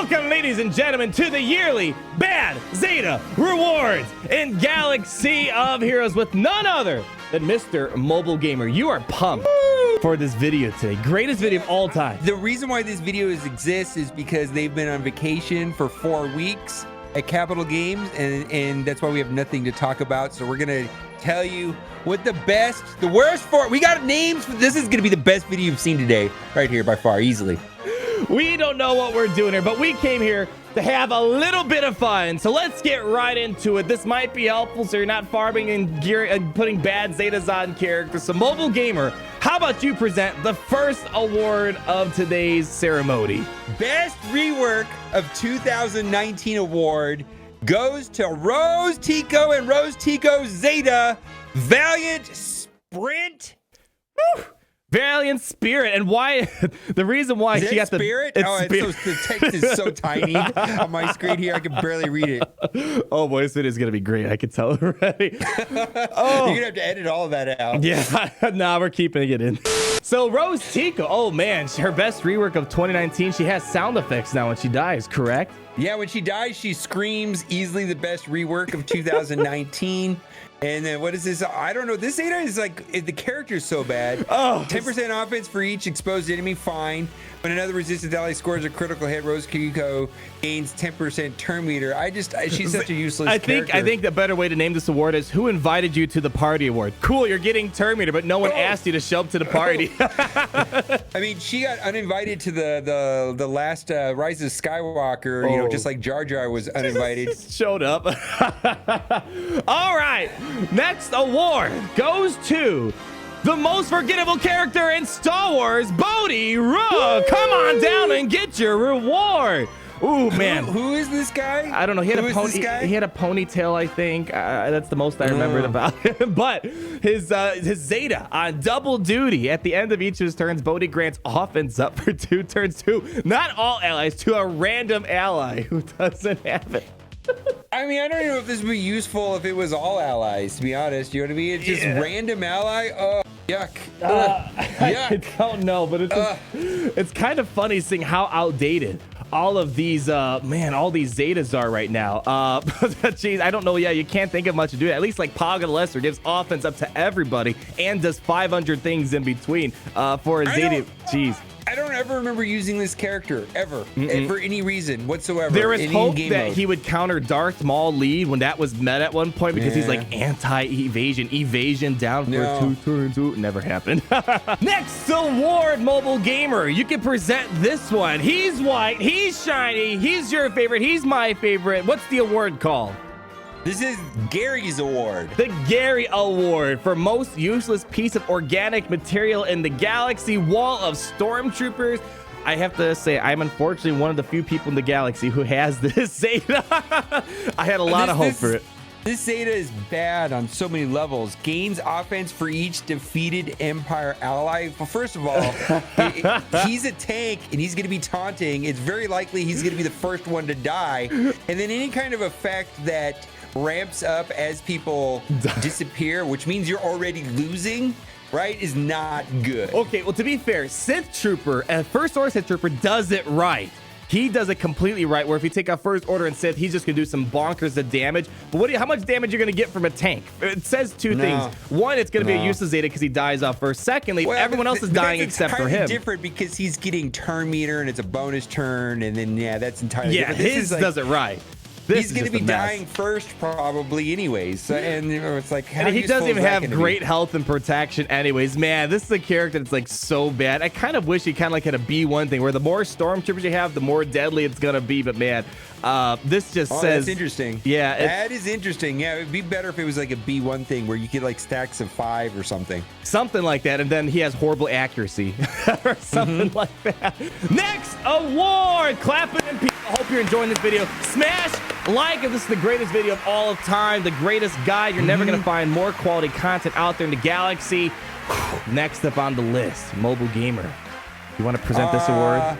Welcome, ladies and gentlemen, to the yearly Bad Zeta Rewards in Galaxy of Heroes with none other than Mr. Mobile Gamer. You are pumped for this video today. Greatest video of all time. The reason why this video exists is because they've been on vacation for 4 weeks at Capital Games, and that's why we have nothing to talk about. So we're gonna tell you what the best, the worst for. We got names. This is gonna be the best video you've seen today, right here by far, easily. We don't know what we're doing here, but we came here to have a little bit of fun. So let's get right into it. This might be helpful so you're not farming and gear and putting bad Zetas on characters. So Mobile Gamer, how about you present the first award of today's ceremony? Best Rework of 2019 award goes to Rose Tico and Rose Tico Zeta Valiant Sprint. Woo! Valiant Spirit. And why? The reason why she got the Spirit? The text is so tiny on my screen here, I can barely read it. Oh boy, this video is gonna be great. I can tell already. Oh, you're gonna have to edit all of that out. Yeah, nah, we're keeping it in. So Rose Tico, oh man, her best rework of 2019. She has sound effects now when she dies, correct? Yeah, when she dies, she screams. Easily the best rework of 2019. And then what is this? I don't know. This Zeta is like, the character is so bad. Oh, 10% offense for each exposed enemy, fine. When another resistance ally scores a critical hit, Rose Tico gains 10% turn meter. She's such a useless character. I think the better way to name this award is Who Invited You to the Party Award. Cool, you're getting turn meter, but no one asked you to show up to the party. I mean, she got uninvited to the last Rise of Skywalker, you know, just like Jar Jar was uninvited. Showed up. All right, next award goes to the most forgettable character in Star Wars, Bodhi Rook. Come on down and get your reward. Ooh, man. Who is this guy? I don't know. He had a ponytail, I think. That's the most I remembered about him. But his Zeta on double duty. At the end of each of his turns, Bodhi grants offense up for 2 turns to not all allies, to a random ally who doesn't have it. I mean, I don't even know if this would be useful if it was all allies, to be honest. You know what I mean? It's just random ally. Oh, yuck. Yuck. I don't know, but it's kind of funny seeing how outdated all of these, all these Zetas are right now. Jeez, I don't know. Yeah, you can't think of much to do. At least like Pog the Lesser gives offense up to everybody and does 500 things in between for a Zeta. Jeez. I don't ever remember using this character, ever, for any reason whatsoever. There was hope that he would counter Darth Maul lead when that was met at one point because he's like evasion down for 2 turns. Ooh, never happened. Next award, Mobile Gamer. You can present this one. He's white, he's shiny, he's your favorite, he's my favorite. What's the award called? This is Gary's award. The Gary Award for most useless piece of organic material in the galaxy wall of stormtroopers. I have to say, I'm unfortunately one of the few people in the galaxy who has this Zeta. I had a lot of hope for it. This Zeta is bad on so many levels. Gains offense for each defeated Empire ally. Well, first of all, he's a tank and he's going to be taunting. It's very likely he's going to be the first one to die. And then any kind of effect that ramps up as people disappear, which means you're already losing, right, is not good. Okay, well, to be fair, Sith Trooper, First Order Sith Trooper does it right. He does it completely right, where if you take out First Order and Sith, he's just gonna do some bonkers of damage. But how much damage you're gonna get from a tank? It says 2 things. One, it's gonna be a useless Zeta because he dies off first. Secondly, everyone else is dying except for him. Different because he's getting turn meter and it's a bonus turn, and then that's entirely different. His does it right. He's going to be dying first probably anyways. And it's like, and he doesn't even have great health and protection anyways. Man, this is a character that's like so bad. I kind of wish he kind of like had a B1 thing where the more stormtroopers you have, the more deadly it's going to be. But man, this just says... That's interesting. Yeah. That is interesting. Yeah, it'd be better if it was like a B1 thing where you get like stacks of 5 or something. Something like that. And then he has horrible accuracy or something like that. Next award. Clap it in, people. I hope you're enjoying this video. Smash like if this is the greatest video of all of time, the greatest guide. You're never going to find more quality content out there in the galaxy. Next up on the list, Mobile Gamer. You want to present this award?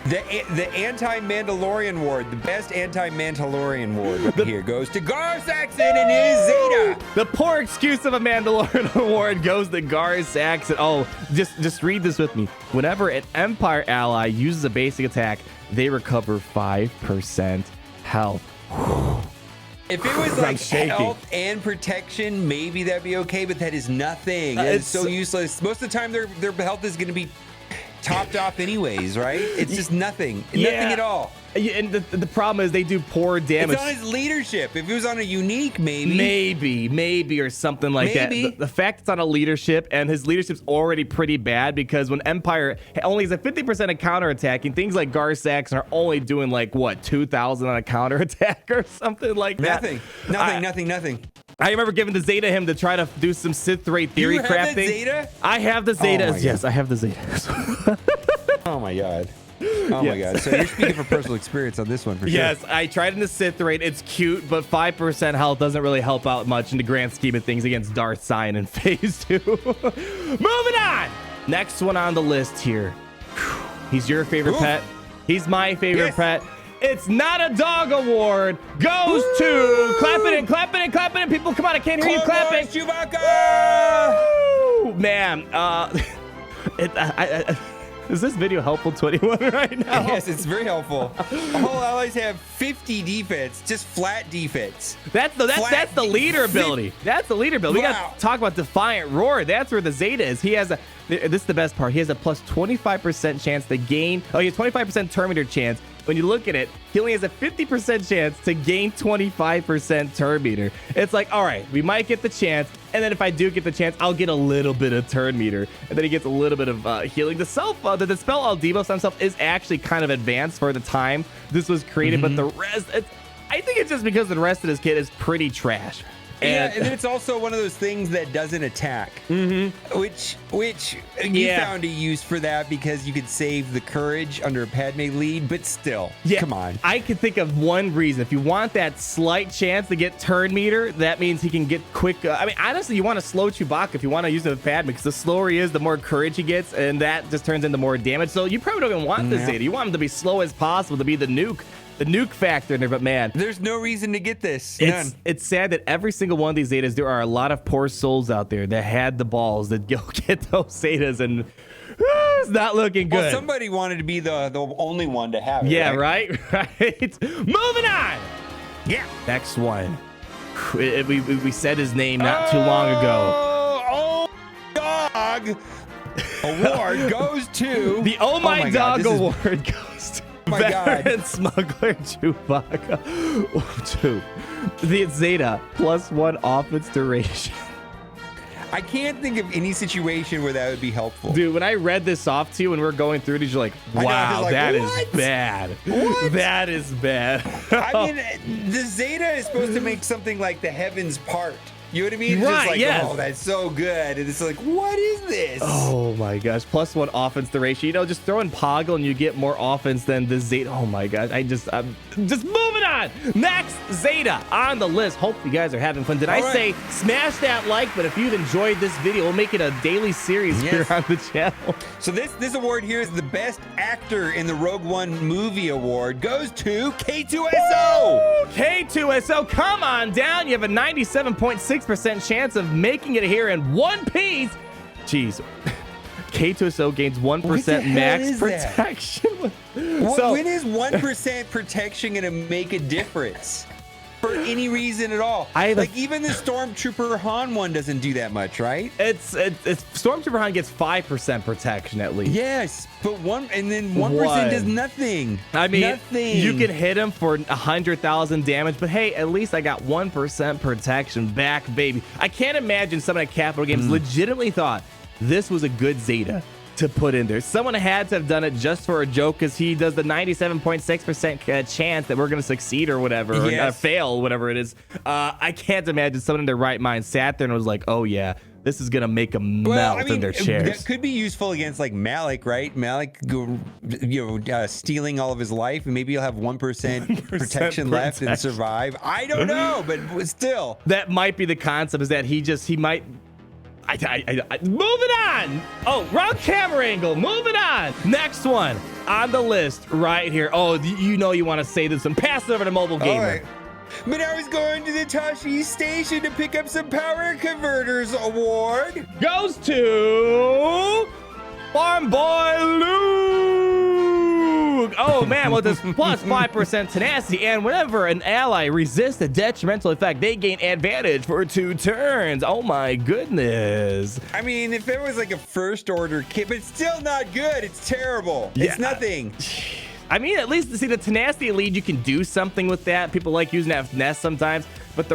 The anti-Mandalorian ward, the best anti-Mandalorian ward right here goes to Gar Saxon and his Zeta. The poor excuse of a Mandalorian award goes to Gar Saxon. Oh, just read this with me. Whenever an Empire ally uses a basic attack, they recover 5% health. If it was like health and protection, maybe that'd be okay, but that is nothing. It's so useless. Most of the time, their health is going to be topped off anyways, right? It's just nothing. Nothing at all. And the problem is they do poor damage. It's on his leadership. If it was on a unique, maybe or something like that. The fact it's on a leadership and his leadership's already pretty bad because when Empire only has a 50% of counterattacking, things like Gar Saxon are only doing like what 2,000 on a counterattack or something like that. Nothing. I remember giving the Zeta him to try to do some Sith Ray theory crafting. Zeta? I have the Zetas. Yes, I have the Zetas. Oh my god. Oh my god. So you're speaking from personal experience on this one for sure. Yes, I tried in the Sith Raid. It's cute, but 5% health doesn't really help out much in the grand scheme of things against Darth Sion in Phase 2. Moving on! Next one on the list here. He's your favorite pet. He's my favorite pet. It's not a dog award. Goes to clapping and people, come on! I can't hear you clapping. CHEWBACCA! Woo! Man, is this video helpful to anyone right now? Yes, it's very helpful. All allies have 50 defense, just flat defense. That's the leader ability. That's the leader ability. We got to talk about Defiant Roar. That's where the Zeta is. He has a. This is the best part. He has a plus 25% chance to gain. Oh, he has 25% turn meter chance. When you look at it, he only has a 50% chance to gain 25% turn meter. It's like, all right, we might get the chance. And then if I do get the chance, I'll get a little bit of turn meter. And then he gets a little bit of healing. The Dispel All debuffs on himself is actually kind of advanced for the time this was created. But the rest, I think it's just because the rest of this kit is pretty trash. And then it's also one of those things that doesn't attack, which you found a use for that because you could save the courage under a Padme lead, but still, come on. I could think of one reason. If you want that slight chance to get turn meter, that means he can get quick. I mean, honestly, you want to slow Chewbacca if you want to use it with Padme because the slower he is, the more courage he gets, and that just turns into more damage. So you probably don't even want this Zeta. You want him to be slow as possible to be the nuke factor in there, but man, there's no reason to get this. It's sad that every single one of these Zetas, there are a lot of poor souls out there that had the balls that go get those Zetas, and it's not looking good. Well, somebody wanted to be the only one to have it. Yeah, right. Moving on. Yeah. Next one. We said his name not too long ago. Oh, dog. Award goes to the Oh My Dog Award goes to Veteran Smuggler Chewbacca. Oh, dude. The Zeta +1 offense duration. I can't think of any situation where that would be helpful. Dude, when I read this off to you and we're going through it, you're like, wow, that is bad. What? That is bad. I mean, the Zeta is supposed to make something like the heavens part. You know what I mean? Right, just like, oh, that's so good. And it's like, what is this? Oh my gosh. +1 offense duration. You know, just throw in Poggle and you get more offense than the Zeta. Oh my gosh. I'm just moving on. Next Zeta on the list. Hope you guys are having fun. Did I say smash that like? But if you've enjoyed this video, we'll make it a daily series here on the channel. So this award here is the best actor in the Rogue One movie award goes to K2SO. Woo! K2SO, come on down. You have a 97.6% chance of making it here in one piece. Jeez. K2SO gains 1% max protection. When is 1% protection going to make a difference for any reason at all? Like even the Stormtrooper Han one doesn't do that much, right? It's Stormtrooper Han gets 5% protection at least. Yes, but 1% does nothing. I mean, nothing. You can hit him for 100,000 damage, but hey, at least I got 1% protection back, baby. I can't imagine someone at Capital Games legitimately thought this was a good Zeta to put in there. Someone had to have done it just for a joke because he does the 97.6% chance that we're going to succeed or whatever, or fail, whatever it is. I can't imagine someone in their right mind sat there and was like, oh yeah, this is going to make them melt in their chairs. That could be useful against like Malik, right? Malik, stealing all of his life, and maybe he'll have 1% protection left and survive. I don't know, but still. That might be the concept, is that he might... moving on. Oh, wrong camera angle. Moving on. Next one. on the list right here. Oh, you know you want to say this one. Pass it over to Mobile Gamer. Right. But I was going to the Tashi station to pick up some power converters award. Goes to Farm Boy Luke. Oh man, with this plus 5% tenacity, and whenever an ally resists a detrimental effect, they gain advantage for 2 turns. Oh my goodness. I mean, if it was like a first order kit, but it's still not good. It's terrible. Yeah. It's nothing. I mean, at least to see the tenacity lead, you can do something with that. People like using that with Nest sometimes, but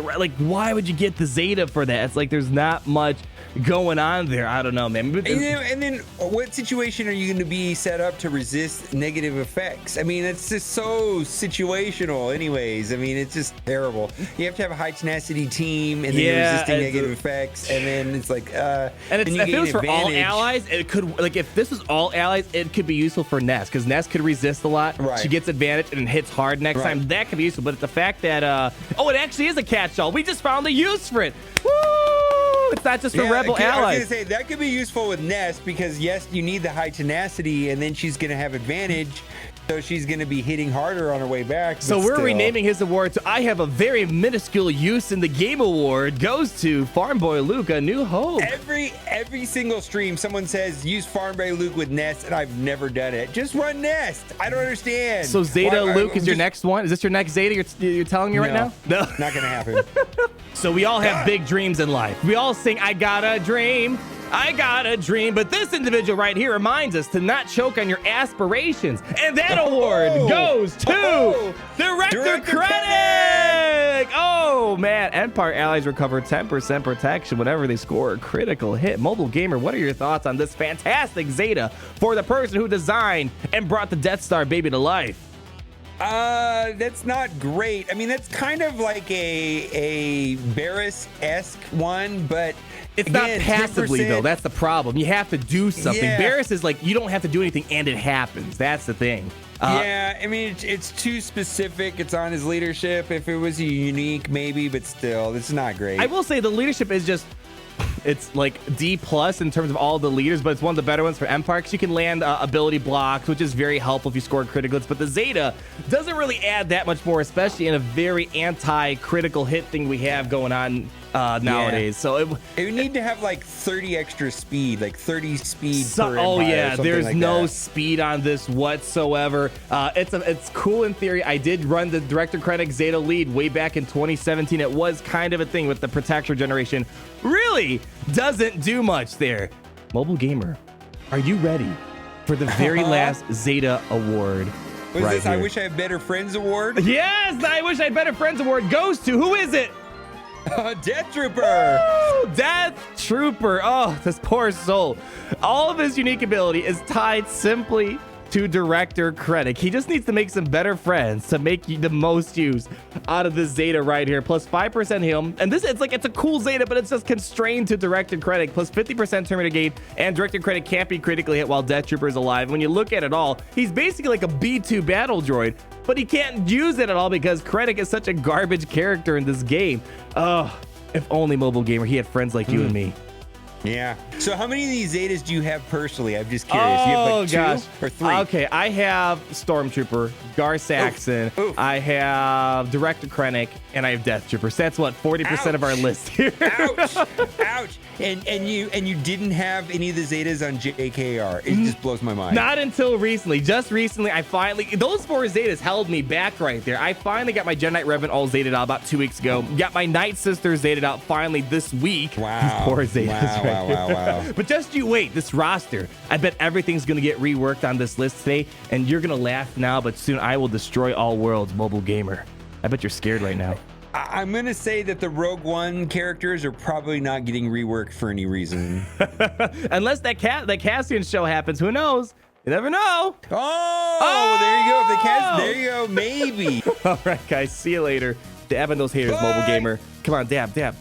why would you get the Zeta for that? It's like there's not much going on there. I don't know, man. And then what situation are you going to be set up to resist negative effects? I mean, it's just so situational anyways. I mean, it's just terrible. You have to have a high tenacity team, and then you're resisting negative effects, and then it's like and if it was for all allies, it could, like, if this was all allies, it could be useful for Nest, because Nest could resist a lot. Right. She gets advantage and hits hard next time. That could be useful. But it's the fact that it actually is a catch-all. We just found the use for it. Woo! It's not just for Rebel allies. I was going to say, that could be useful with Nest, because yes, you need the high tenacity, and then she's going to have advantage, so she's going to be hitting harder on her way back. So we're renaming his award to I Have a Very Minuscule Use in the Game award. Goes to Farm Boy Luke, A New Hope. Every single stream, someone says use Farm Boy Luke with Nest, and I've never done it. Just run Nest. I don't understand. So Zeta Luke is your next one? Is this your next Zeta you're telling me right now? No. Not going to happen. So we all have big dreams in life. We all sing, I got a dream. I got a dream. But this individual right here reminds us to not choke on your aspirations. And that award goes to Director Critic. Oh, man. Empire allies recover 10% protection whenever they score a critical hit. Mobile Gamer, what are your thoughts on this fantastic Zeta for the person who designed and brought the Death Star baby to life? That's not great. I mean, that's kind of like a Barris-esque one, but it's again, not passively 10%. Though. That's the problem. You have to do something. Yeah. Barris is like, you don't have to do anything and it happens. That's the thing. Yeah, I mean, it's too specific. It's on his leadership. If it was unique, maybe, but still, it's not great. I will say the leadership is just, it's like D+ in terms of all the leaders, but it's one of the better ones for Empire, because you can land ability blocks, which is very helpful if you score critical hits. But the Zeta doesn't really add that much more, especially in a very anti-critical hit thing we have going on nowadays. So it would need to have like 30 extra speed, like 30 speed per Empire. Oh yeah, there's like no that. speed on this whatsoever. It's cool in theory. I did run the Director Critic Zeta lead way back in 2017. It was kind of a thing with the Protector generation. Really doesn't do much there. Mobile Gamer, are you ready for the very last Zeta award? Was this I Wish I Had Better Friends award? Yes, I Wish I Had Better Friends award goes to, who is it? Death Trooper. Woo! Death Trooper. Oh, this poor soul. All of his unique ability is tied simply to Director Critic. He just needs to make some better friends to make the most use out of this Zeta right here. Plus 5% heal. And this, it's a cool Zeta, but it's just constrained to Director Critic. Plus 50% Terminator Gate, and Director Critic can't be critically hit while Death Trooper is alive. When you look at it all, he's basically like a B2 battle droid, but he can't use it at all because Critic is such a garbage character in this game. Oh, if only Mobile Gamer, he had friends like you and me. Yeah. So how many of these Zetas do you have personally? I'm just curious. You have like 2 or 3? Okay, I have Stormtrooper, Gar Saxon, I have Director Krennic, and I have Death Trooper. So that's what, 40% of our list here. Ouch! Ouch! And you didn't have any of the Zetas on JKR. It just blows my mind. Not until recently. Just recently, I finally, those 4 Zetas held me back right there. I finally got my Jedi Knight Revan all Zeted out about 2 weeks ago. Got my Night Sister Zeted out finally this week. Wow. 4 Zetas. Wow. But just you wait, this roster, I bet everything's going to get reworked on this list today, and you're going to laugh now, but soon I will destroy all worlds, Mobile Gamer. I bet you're scared right now. I'm going to say that the Rogue One characters are probably not getting reworked for any reason. Unless that Cassian show happens, who knows? You never know. Oh, there you go. There you go. Maybe. All right, guys. See you later. Dabbing those haters, Mobile Gamer. Come on, dab.